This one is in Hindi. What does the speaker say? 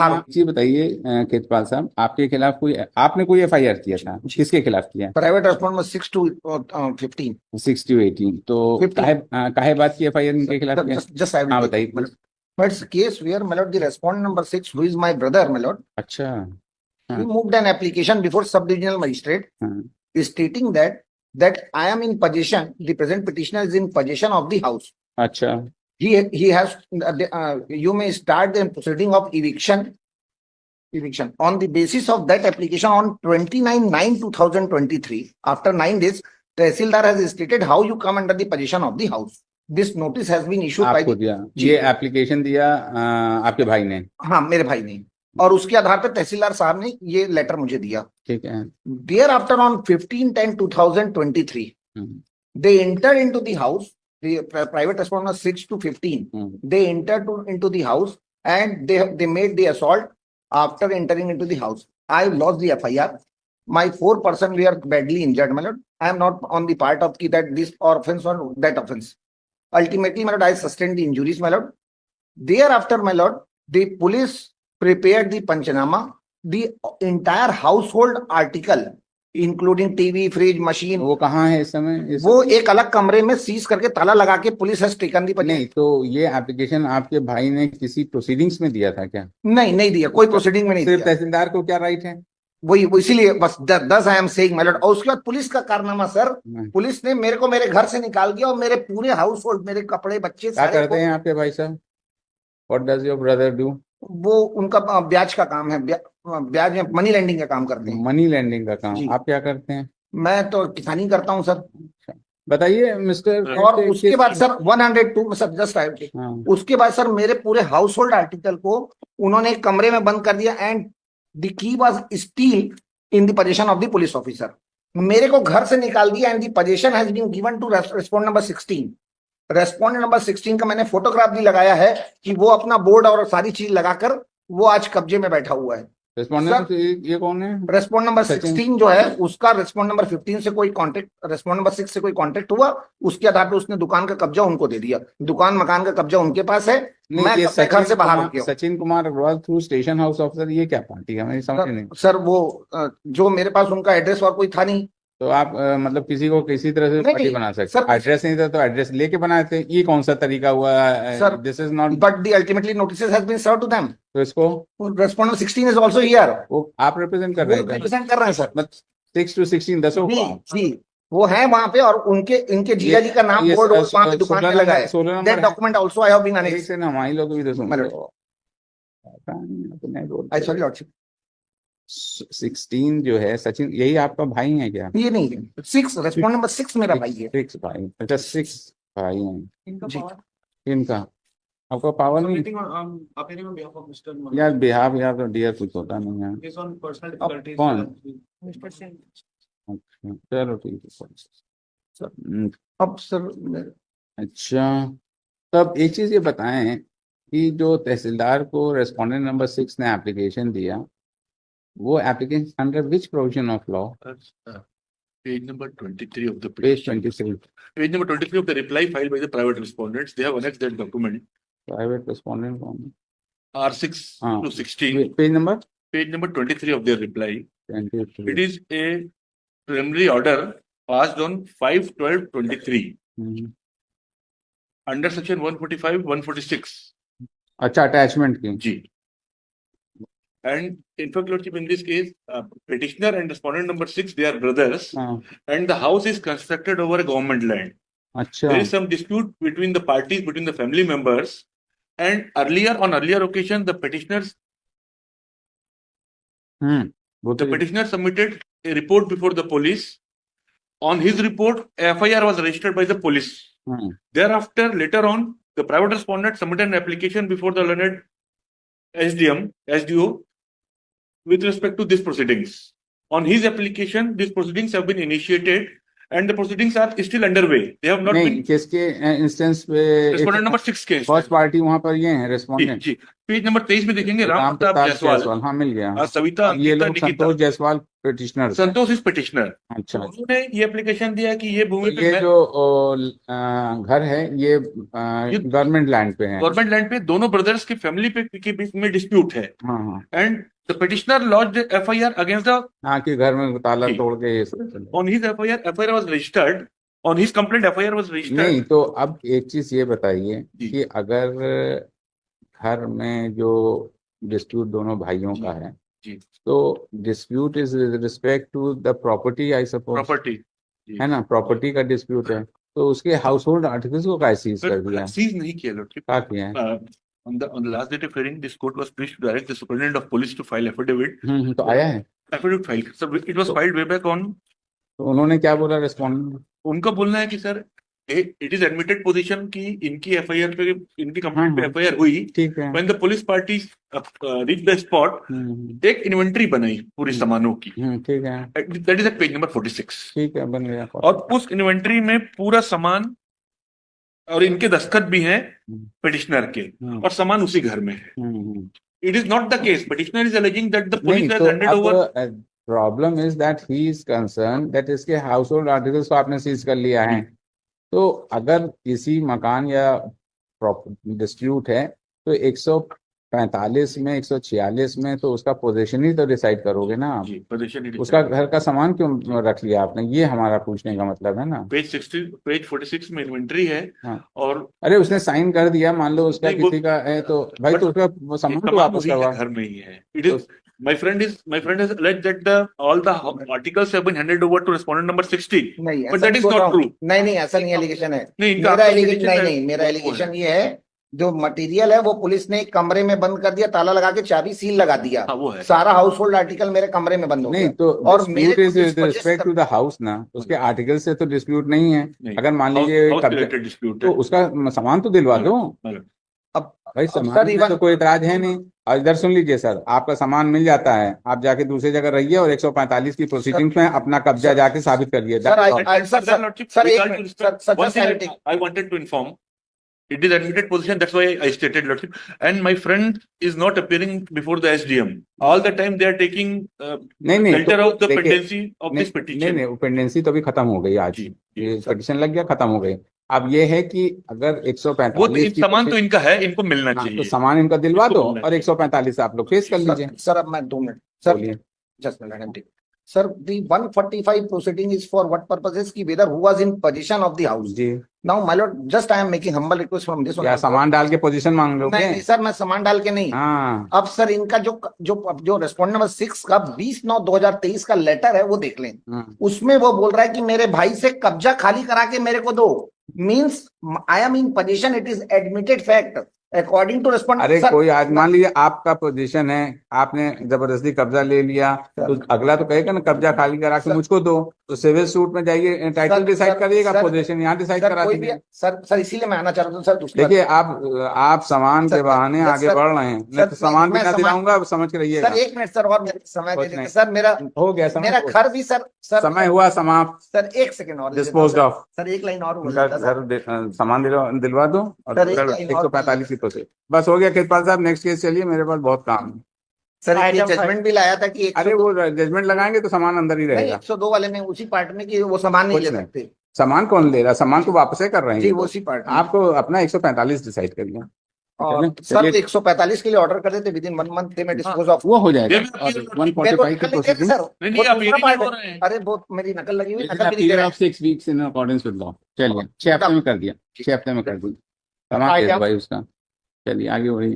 आप जी बताइए केतपाल साहब, आपके खिलाफ आपने कोई एफआईआर किया था, किसके खिलाफ किया? प्राइवेट रेस्पॉन्ड में 6 to 15 6 to 18 तो 15 काहे बात की एफआईआर इनके खिलाफ किया? just I will हाँ take बताइए it. please। But it's a case where my lord the respondent number 6, who is my brother, my lord, अच्छा। he हाँ moved an application before sub-divisional magistrate हाँ stating that I am in possession, the present petitioner is in possession of the house. अच्छा He has you may start the proceeding of eviction on the basis of that application on 29/9/2023. After 9 days, Tehsildar has stated how you come under the possession of the house. This notice has been issued by आपको दिया ये एप्लीकेशन दिया आपके भाई ने? हाँ, मेरे भाई ने, और उसके आधार पर तहसीलदार साहब ने ये लेटर मुझे दिया। ठीक है। Thereafter on 15/10/2023 they entered into the house, the private respondent 6 to 15 they entered into the house and they made the assault. After entering into the house, I lost the FIR. My 4 persons were badly injured, my lord. I am not on the part of that this offense or that offense. Ultimately, my lord, I sustained the injuries, my lord. Thereafter, my lord, the police prepared the Panchanama, the entire household article including TV, fridge, machine. वो कहाँ है इस समय? वो एक अलग कमरे में सीज करके ताला लगा के पुलिस हैज टेकन दी। नहीं, तो ये एप्लीकेशन आपके भाई ने किसी प्रोसीडिंग्स में दिया था क्या? नहीं, नहीं दिया, कोई प्रोसीडिंग में नहीं दिया। सिर्फ तहसीलदार को क्या राइट है? वही इसीलिए बस 10 I am saying my Lord. और उसके बाद पुलिस का कारनामा सर, पुलिस ने मेरे को मेरे घर से निकाल दिया और मेरे पूरे हाउस होल्ड, मेरे कपड़े, बच्चे क्या करते हैं आपके भाई साहब? What does your brother do? वो उनका ब्याज का काम है, ब्याज में मनी लेंडिंग का काम करते हैं। मनी लेंडिंग का काम। आप क्या करते हैं? मैं तो किसानी करता हूँ सर। बताइए मिस्टर। और उसके बाद सर 102 में सर जस्ट उसके बाद सर मेरे पूरे हाउस होल्ड आर्टिकल को उन्होंने एक कमरे में बंद कर दिया and the key was still in the position of the police officer. मेरे को घर से निकाल दिया and the position has been given to respondent number 16। Respondent number 16 का मैंने फोटोग्राफ भी लगाया है कि वो अपना बोर्ड और सारी चीज लगाकर वो आज कब्जे में बैठा हुआ है। रेस्पोंडेंट ये कौन है? रेस्पोंड नंबर 16 जो है उसका रेस्पोंड नंबर 15 से कोई कांटेक्ट, रेस्पोंड नंबर 6 से कोई कांटेक्ट हुआ, उसके आधार पर उसने दुकान का कब्जा उनको दे दिया। दुकान मकान का कब्जा उनके पास है। मैं घर से बाहर हो गया। Sachin Kumar Agrawal through station house officer, ये क्या पार्टी है? मेरी समझ नहीं सर। वो जो मेरे पास उनका एड्रेस और कोई था नहीं। तो आप मतलब किसी को किसी तरह से पार्टी बना सकते? एड्रेस नहीं था तो एड्रेस लेके बनाए थे, ये कौन सा तरीका हुआ? Sir this is not, but the ultimately notice has been served to them. तो इसको रेस्पोंडेंट 16 इज आल्सो हियर। वो आप रिप्रेजेंट कर रहे हैं? रिप्रेजेंट कर रहे हैं सर। 6 to 16 दसों जी वो है वहां पे, और इनके जीजा जी का नाम बोर्ड वहां पे दुकान पे लगा है। That document also I have been annexed. ना हमारे लोग भी दसों आई सॉरी लॉर्डशिप। 16 जो है सचिन, यही आपका भाई है क्या? ये नहीं है 6, रेस्पोंड नंबर 6 मेरा भाई है। 6 भाई, अच्छा 6 भाई हैं। इनका आपका पावर नहीं यार? बिहार यार तो डियर कुछ होता नहीं है। कौन? अच्छा चलो ठीक है। अब सर अच्छा, तब एक चीज ये बताएं कि जो तहसीलदार को रेस्पोंडेंट नंबर 6 ने एप्लीकेशन दिया, वो application under which provision of law? Page number 23 of the petition. Page number 23 of the reply filed by the private respondents. They have annexed that document. Private respondent form. R6 to 16. Page number? Page number 23 of their reply. 23. It is a preliminary order passed on 5/12/23 under section 145, 146. अच्छा, अटैचमेंट की जी। And in fact, Lordship, in this case, petitioner and respondent number 6, they are brothers, and the house is constructed over a government land. Achha. There is some dispute between the parties, between the family members, and on earlier occasion, the petitioners, the petitioner submitted a report before the police. On his report, FIR was registered by the police. Thereafter, later on, the private respondent submitted an application before the learned SDO, with respect to these proceedings. On his application, these proceedings have been initiated and the proceedings are still underway. They have not been. किसके इंस्टेंस पे? रेस्पोंडेंट नंबर 6 के फर्स्ट पार्टी वहां पर ये है रेस्पोंडेंट। जी पेज नंबर 23 में देखेंगे राम प्रताप जायसवाल। हाँ मिल गया। सविता, ये लोग Santosh Jaiswal petitioner. Santosh is petitioner. अच्छा, उन्होंने ये एप्लीकेशन दिया कि ये भूमि तो ये जो घर है ये गवर्नमेंट लैंड पे है। गवर्नमेंट लैंड पे दोनों ब्रदर्स की फैमिली पे के बीच में डिस्प्यूट है। हाँ हाँ and the petitioner launched FIR against the हाँ, कि घर में ताला जी। तोड़ के ये सब चल रहा on his FIR was registered, on his complaint FIR was है। रजिस्टर्ड। नहीं तो अब एक चीज ये बताइए जी। कि अगर घर में जो डिस्प्यूट दोनों भाइयों जी। का है, जी। तो dispute is respect to the property, I suppose, property है ना, प्रॉपर्टी का डिस्प्यूट है, तो उसके हाउस होल्ड आर्टिकल्स को कैसे सीज कर दिया? सीज नहीं किया लॉर्डशिप। क्या किया है? On the last date of hearing, this court was pleased to direct the superintendent of police to file affidavit. तो आया है? Affidavit filed. Sir, it was filed way back on. तो उन्होंने क्या बोला रिस्पॉन्डेंट? उनका बोलना है कि sir it is admitted position की इनकी एफआईआर पे, इनकी कंप्लेंट पे हाँ। एफआईआर हुई। ठीक है। When the police parties reached the spot, एक इन्वेंट्री बनाई पूरी सामानों की। ठीक है, That is at page number 46. ठीक है, बन गया। और उस इन्वेंट्री में पूरा सामान और इनके दस्तखत भी हैं पिटिशनर के, और सामान उसी घर में है। It is not the case. Petitioner is alleging that the नहीं police has तो handed over. Problem is that he is concern that इसके हाउस होल्ड आर्टिकल्स को आपने सीज कर लिया है। तो अगर किसी मकान या डिस्प्यूट है तो 145 में 146 में तो उसका पोजीशन ही तो डिसाइड करोगे ना आप। जी, पोजीशन ही उसका घर का सामान क्यों रख लिया आपने, ये हमारा पूछने का मतलब है ना। पेज 46 में इन्वेंट्री है। हाँ। और अरे उसने साइन कर दिया, मान लो उसका नहीं, किसी का है तो भाई तो उसका वो सामान तो वापस करवा। घर में ही है। It is my friend has alleged that all the articles have been handed over to respondent number 60. नहीं, But that is not true. नहीं, ऐसा नहीं एलिगेशन है। नहीं, इनका मेरा आपका एलिगेशन allegation है, नहीं, मेरा वो एलिगेशन ये है, जो मटेरियल है वो पुलिस ने एक कमरे में बंद कर दिया, ताला लगा के चाबी सील लगा दिया। हाँ, वो है। सारा हाउस होल्ड आर्टिकल मेरे कमरे में बंद हो नहीं गया। तो और मेरे रिस्पेक्ट टू द हाउस ना, उसके आर्टिकल से तो डिस्प्यूट नहीं है। नहीं, अगर मान लीजिए house कब्जा, related dispute तो है। उसका सामान तो दिलवा दो। अब भाई सर, सामान में इवन तो कोई इतराज है नहीं। और इधर सुन लीजिए सर, आपका सामान मिल जाता है, आप जाके दूसरी जगह रहिए और 145 की प्रोसीडिंग्स में अपना कब्जा जाके साबित करिए। Sir, I wanted to inform. It is admitted position. That's why I stated, Lordship. And my friend is not appearing before the SDM. All the time they are taking नहीं shelter तो of the देखिए, pendency of this petition. नहीं पेंडेंसी तो अभी खत्म हो गई आज। ये पिटिशन लग गया, खत्म हो गई। अब ये है कि अगर 145 वो तो सामान तो इनका है, इनको मिलना हाँ, चाहिए। तो सामान इनका दिलवा इसको दो मिलना और 145 आप लोग फेस कर लीजिए। सर अब मैं 2 मिनट सर, बोलिए। Just minute. Sir, the 145 proceeding is for what purposes? Ki whether who was in possession of the house. जी। Now, my lord, just I am making humble request from this one. क्या सामान डाल के पोजीशन मांग लोगे? नहीं सर, मैं सामान डाल के नहीं। हाँ। अब सर इनका जो रेस्पोंडेंट नंबर 6 का 20/9/2023 का लेटर है वो देख लें। उसमें वो बोल रहा है कि मेरे भाई से कब्जा खाली करा के मेरे को दो। Means I am in position, it is admitted fact according to respondent. अरे कोई आज मान लीजिए आपका पोजीशन है, आपने जबरदस्ती कब्जा ले लिया, तो अगला तो कहेगा ना कब्जा खाली करा के मुझको दो, तो सिविल सूट में जाइए, टाइटल डिसाइड करिएगा, पोजीशन यहाँ डिसाइड करा दीजिए। सर इसीलिए मैं आना चाह रहा हूँ सर। देखिए आप सामान के बहाने आगे बढ़ रहे हैं, नहीं तो सामान भी ना दिलाऊंगा, समझ के रहिएगा। सर 1 मिनट सर, और समय दे दीजिए सर। मेरा हो गया समय, मेरा घर भी सर समय हुआ समाप्त। सर 1 सेकंड और डिस्पोज्ड ऑफ। सर 1 लाइन और घर सामान दिलवा दो और 145 की प्रोसेस बस हो गया। कृपाल साहब नेक्स्ट केस चलिए, मेरे पास बहुत काम है। सर ये जजमेंट भी लाया था कि अरे वो जजमेंट लगाएंगे तो सामान अंदर ही रहेगा। 102 वाले में उसी पार्ट में कि वो सामान नहीं ले सकते। सामान कौन ले रहा? सामान तो वापस कर रहे हैं जी, वो उसी पार्ट में। आपको अपना 145 डिसाइड कर लिया। सर 145 के लिए ऑर्डर कर देते, विद इन 1 मंथ में डिस्पोज ऑफ वो हो जाएगा। 145 की प्रोसीडिंग। अरे वो मेरी नकल लगी हुई, period of 6 weeks in accordance with law. चलिए 6 हफ्ते में कर दिया, 6 हफ्ते में कर दिया। तमाम केस भाई उसका। चलिए आगे बढ़िए।